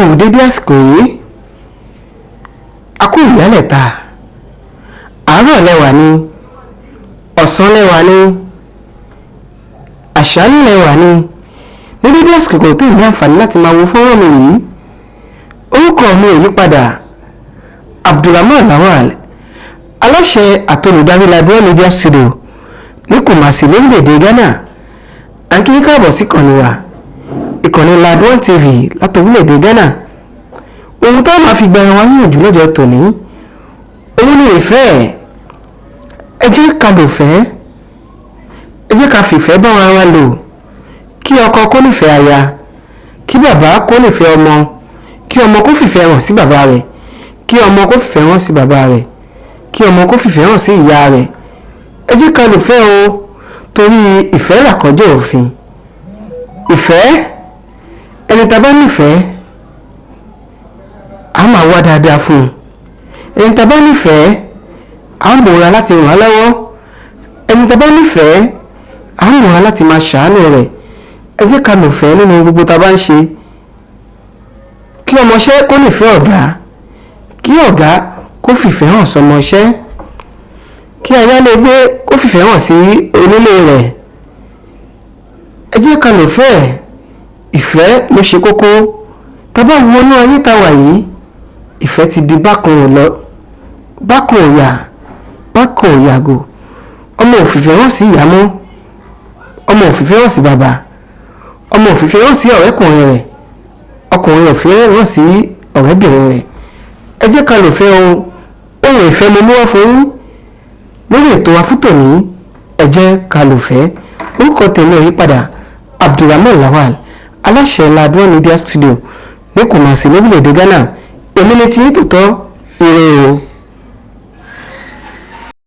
kú dédé àsìkò yìí a kú ìyálẹ̀ta àárọ̀ lẹ́wà ni ọ̀sán lẹ́wà ni àṣálẹ́ lẹ́wà ni ní dédé àsìkò tó ní àǹfààní láti máa wo fọ́nrán mi yìí. Orúkọ mi ò yí padà, Abdulrahman Lawal, aláṣẹ àtolùdarí Ladwan Media Studio ní Kumasi lórílẹ̀‐èdè Ghana. À ń kí yín káàbọ̀ sí ìkànnì wa, ìkànnì Ladwan TV láti orílẹ̀‐èdè Ghana. Ohun tá a máa fi gba ẹran wa níyànjú lọ́jọ́ tòní òun ni ìfẹ́. Ẹ jẹ́ ká lò fẹ́, ẹ jẹ́ ká fìfẹ́ bá ara wa lò, kí ọkọ kó nífẹ̀ẹ́ aya, kí bàbá kó nífẹ̀ẹ́ ọmọ, kí ọmọ kó fìfẹ́ hàn sí bàbá rẹ̀, kí ọmọ kó fìfẹ́ hàn sí bàbá rẹ̀, kí ọmọ kó fìfẹ́ hàn sí ìyá rẹ̀. Ẹ jẹ́ ká lò fẹ́ o, torí ìfẹ́ làkọjá òfin. Ìfẹ́, ẹni tá bá nífẹ̀ẹ́ a máa wá dáadáa fún un. Ẹni tá bá nífẹ̀ẹ́ a múra láti ràn án lọ́wọ́. Ẹni tá bá nífẹ̀ẹ́ a múra láti máa ṣàánú rẹ̀. Ẹ jẹ́ ká lò fẹ́ nínú gbogbo tá bá ń ṣe. Kí ọmọṣẹ́ kó nífẹ̀ẹ́ ọ̀gá, kí ọ̀gá kó fìfẹ́ hàn sọmọṣẹ́, kí ayálégbé kó fìfẹ́ hàn sí onílé rẹ̀. Ẹ jẹ́ ká lò fẹ́, ìfẹ́ ló ṣe kókó. Tá bá wo inú ayé tá wà yìí, ìfẹ́ ti di bákan ò lọ, bákan ò yà, bákan ò yàgò. Ọmọ ò fìfẹ́ hàn sí ìyá mọ́, ọmọ ò fìfẹ́ hàn sí bàbá, ọmọ ò fìfẹ́ hàn sí ọ̀rẹ́kùnrin rẹ̀, ọkùnrin ò fìfẹ́ hàn sí ọ̀rẹ́bìnrin rẹ̀. Ẹ jẹ́ ká lò fẹ́ ohun ìfẹ́ mo mú wá fún yín lórí ètò wa fún tòní. Ẹ jẹ́ ká lò fẹ́. Orúkọ tèmi ò yí padà, Abdulrahman Lawal, aláṣẹ Ladwan Media Studio ní Kumasi lórílẹ̀‐èdè Ghana. Èmi ni ti yín tòótọ́, ire o.